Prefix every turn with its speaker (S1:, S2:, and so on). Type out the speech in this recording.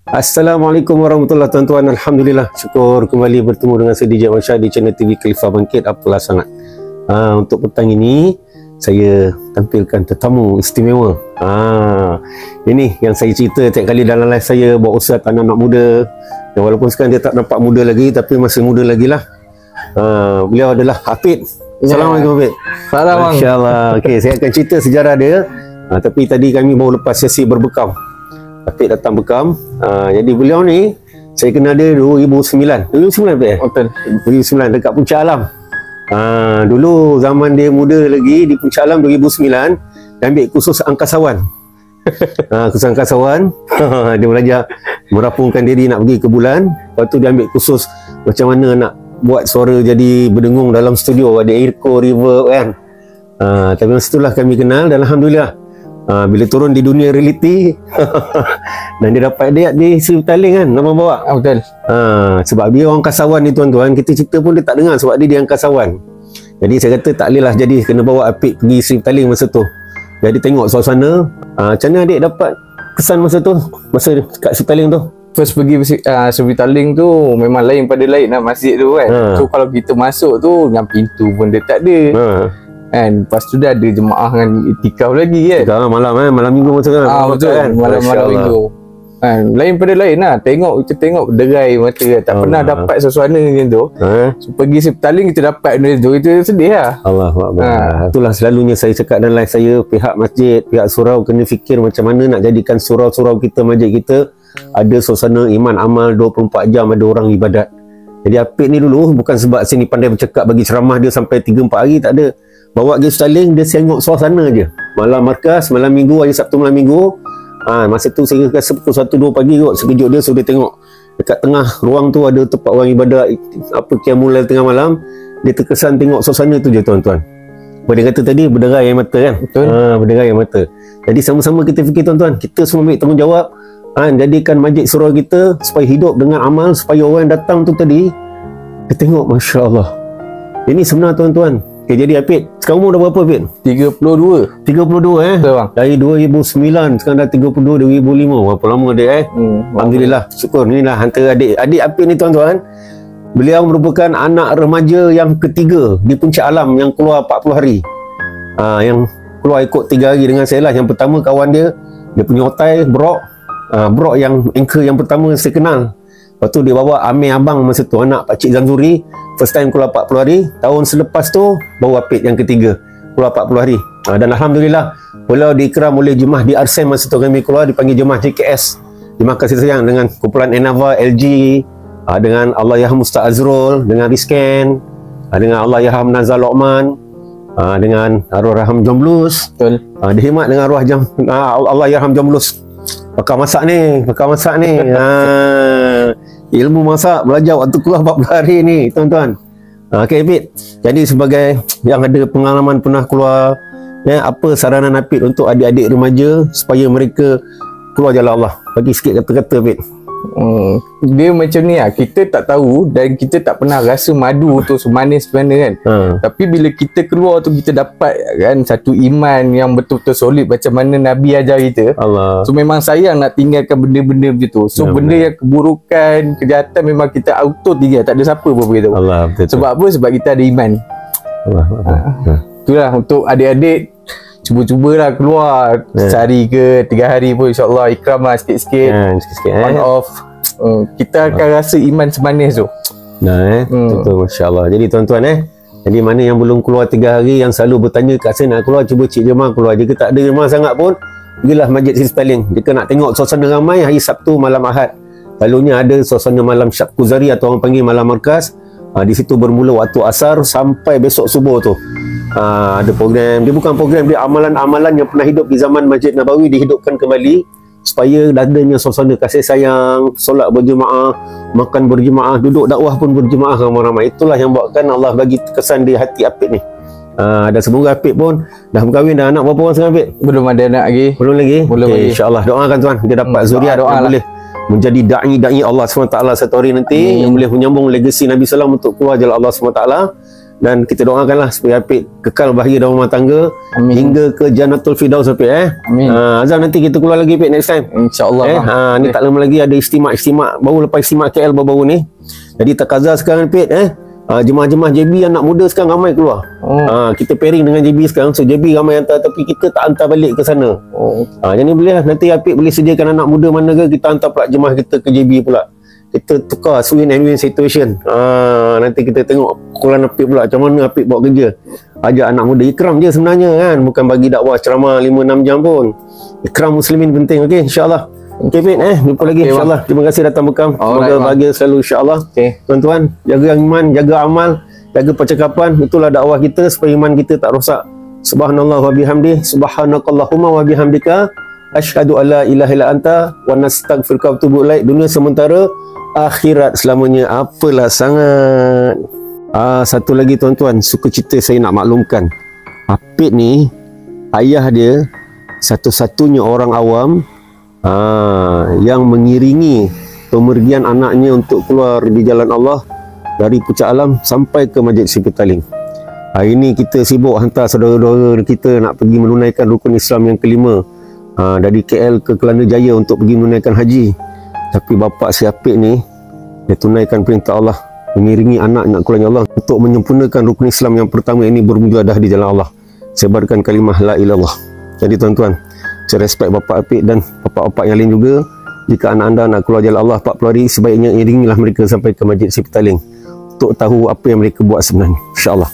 S1: Assalamualaikum warahmatullahi wabarakatuh, tuan-tuan. Alhamdulillah, syukur kembali bertemu dengan saya DJ Wan Shah di channel TV Khalifah Bangkit. Apalah sangat. Untuk petang ini saya tampilkan tetamu istimewa. Ini yang saya cerita tiap kali dalam live saya, buat usaha anak-anak muda. Dan walaupun sekarang dia tak nampak muda lagi, tapi masih muda lagi lah. Beliau adalah Hafid. Assalamualaikum Hafid.
S2: Salam.
S1: Masya-Allah. Okey, saya akan cerita sejarah dia. Tapi tadi kami baru lepas sesi berbekam. Hafid datang bekam. Jadi beliau ni saya kenal dia 2009. 2009 Hafid?
S2: Betul.
S1: 2009 dekat Puncak Alam. Dulu zaman dia muda lagi di Puncak Alam 2009, dia ambil kursus angkasawan. Kursus angkasawan. Dia belajar merapungkan diri nak pergi ke bulan. Lepas tu dia ambil kursus macam mana nak buat suara jadi berdengung dalam studio, ada echo, reverb kan. Tapi masa itulah kami kenal dan Alhamdulillah bila turun di dunia reality dan dia dapat dia di Sri Petaling kan, nama bawa.
S2: Betul.
S1: Sebab dia orang angkasawan ni tuan-tuan, kita cerita pun dia tak dengar sebab dia angkasawan. Jadi saya kata tak boleh lah, jadi kena bawa Apik pergi Sri Petaling masa tu. Jadi tengok suasana. Macam mana adik dapat kesan masa tu, masa kat Sri Petaling tu?
S2: First pergi Sri Petaling tu memang lain pada lain lah masjid tu kan. So kalau kita masuk tu dengan pintu pun dia tak ada. Kan, lepas tu dah ada jemaah dengan itikaf lagi kan.
S1: Sekarang malam minggu masa kan.
S2: Betul kan? Malam minggu kan, lain pada lain lah. Kita tengok derai mata kan. Tak pernah dapat suasana macam tu. So pergi Sri Petaling kita dapat benda tu, kita sedih lah.
S1: Allahuakbar. Itulah selalunya saya cakap dalam live saya, pihak masjid, pihak surau kena fikir macam mana nak jadikan surau-surau kita, masjid kita ada suasana iman amal 24 jam, ada orang ibadat. Jadi Apik ni dulu bukan sebab sini pandai bercakap bagi ceramah dia sampai 3-4 hari, tak ada. Bawa pergi Petaling, dia tengok suasana je. Malam markas, malam minggu, hari Sabtu malam minggu. Masa tu saya rasa pukul 1-2 pagi kot, sekejap dia suruh dia tengok dekat tengah ruang tu ada tempat orang ibadat, qiyamul tengah malam. Dia terkesan tengok suasana tu je tuan-tuan. Dia kata tadi berderai air mata kan.
S2: Betul.
S1: Berderai air mata. Jadi sama-sama kita fikir tuan-tuan, kita semua ambil tanggungjawab, jadikan masjid surau kita supaya hidup dengan amal, supaya orang yang datang tu tadi dia tengok, Masya Allah, ini sebenar tuan-tuan. Okay, jadi Apik, sekarang umur dah berapa Apik?
S2: 32.
S1: 32
S2: Betul bang.
S1: Dari 2009 sekarang dah 32 2005. Berapa lama dia Alhamdulillah, syukur. Inilah antara adik Apik ni tuan-tuan. Beliau merupakan anak remaja yang ketiga di Puncak Alam yang keluar 40 hari. Yang keluar ikut 3 hari dengan saya lah. Yang pertama kawan dia punya otai Brok. Brok yang anchor yang pertama saya kenal. Lepas tu dia bawa Amir Abang masa tu, anak Pakcik Zanzuri. First time keluar 40 hari. Tahun selepas tu bawa Apik yang ketiga, keluar 40 hari. Dan Alhamdulillah beliau diikram oleh jemaah di Arsem masa tu kami keluar, dipanggil jemaah JKS, jemaah kasih sayang, dengan kumpulan Enava, LG, dengan Allahyarham Ustaz Azrul, dengan Rizkan, dengan Allahyarham Nazar Lokman, dengan arwah Raham Jomblus.
S2: Betul.
S1: Dihormat dengan arwah Allahyarham Jomblus. Pakar masak ni. Ilmu masak belajar waktu keluar 40 hari ni tuan-tuan. Okey Apik, jadi sebagai yang ada pengalaman pernah keluar, apa saranan Apik untuk adik-adik remaja supaya mereka keluar jalan Allah? Bagi sikit kata-kata Apik.
S2: Dia macam ni lah, kita tak tahu dan kita tak pernah rasa madu tu semanis mana kan. Tapi bila kita keluar tu, kita dapat kan satu iman yang betul-betul solid macam mana Nabi ajar kita. So memang sayang nak tinggalkan benda-benda macam tu. So benda yang keburukan, kejahatan memang kita auto tinggal, tak ada siapa pun beritahu. Sebab apa? Sebab kita ada iman. Itulah untuk adik-adik, cuba-cubalah keluar sehari ke 3 hari pun, insyaAllah ikram lah sikit-sikit, on off. Kita akan rasa iman semanis tu. Betul, Masya Allah. Jadi tuan-tuan jadi mana yang belum keluar 3 hari, yang selalu bertanya kat saya nak keluar, cuba cik jemaah keluar. Jika tak ada jemaah sangat pun, pergilah masjid Sri Petaling. Jika nak tengok suasana ramai, hari Sabtu malam Ahad, lalunya ada suasana malam Syab Kuzari atau orang panggil malam markas. Di situ bermula waktu asar sampai besok subuh tu. Ada program, dia bukan program, dia amalan-amalan yang pernah hidup di zaman Masjid Nabawi dihidupkan kembali supaya adanya suasana kasih sayang, solat berjemaah, makan berjemaah, duduk dakwah pun berjemaah ramai-ramai. Itulah yang buatkan Allah bagi kesan di hati Apik ni. Dan semoga Apik pun dah berkahwin, dah anak berapa orang sekarang Apik? Belum ada anak lagi. Belum lagi? InsyaAllah doakan tuan, dia dapat zuriat yang boleh menjadi da'i Allah SWT satu hari nanti, yang boleh menyambung legasi Nabi SAW untuk keluar jalan Allah SWT.
S1: Dan kita doakanlah supaya Apik kekal bahagia dalam rumah tangga.
S2: Amin.
S1: Hingga ke Jannatul Firdaus Apik.
S2: Amin.
S1: Azam, nanti kita keluar lagi Apik next time.
S2: InsyaAllah.
S1: Ni tak lama lagi ada istimak baru lepas istimak KL baru-baru ni. Jadi takaza sekarang Apik, jemaah-jemaah JB anak muda sekarang ramai keluar. Kita pairing dengan JB sekarang. So JB ramai hantar, tapi kita tak hantar balik ke sana. Jadi boleh nanti Apik boleh sediakan anak muda mana ke, kita hantar pula jemaah kita ke JB pula. Kita tukar win and win situation. Nanti kita tengok pukulan Apik pula, macam mana Apik buat kerja. Ajak anak muda, ikram je sebenarnya kan, bukan bagi dakwah ceramah 5-6 jam pun. Ikram muslimin penting. Okey, insyaAllah. Okay Fit, jumpa lagi insyaAllah. Terima kasih datang bekam. Semoga bahagia selalu insyaAllah. Tuan-tuan, jaga iman, jaga amal, jaga percakapan. Itulah dakwah kita supaya iman kita tak rosak. Subhanallah wa bihamdi, subhanakallahumma wa bihamdika, asyhadu alla ilaha illa anta wa nastaghfiruka wa atubu ilaik. Dunia sementara, akhirat selamanya. Apalah sangat. Satu lagi tuan-tuan, sukacita saya nak maklumkan. Apik ni, ayah dia satu-satunya orang awam yang mengiringi pemergian anaknya untuk keluar di jalan Allah dari Puncak Alam sampai ke Masjid Sipitaling. Hari ini kita sibuk hantar saudara-saudara kita nak pergi menunaikan rukun Islam yang kelima, dari KL ke Kelana Jaya untuk pergi menunaikan haji. Tapi bapa si Apik ni, dia tunaikan perintah Allah, mengiringi anak nak keluar Allah untuk menyempurnakan rukun Islam yang pertama ini, bermujahadah di jalan Allah, sebarkan kalimah la ilallah. Jadi tuan-tuan, saya respect bapa Apik dan bapa-bapa yang lain juga. Jika anak anda nak keluar jalan Allah 40 hari, sebaiknya iringilah mereka sampai ke Masjid Sipitaling untuk tahu apa yang mereka buat sebenarnya, insya-Allah.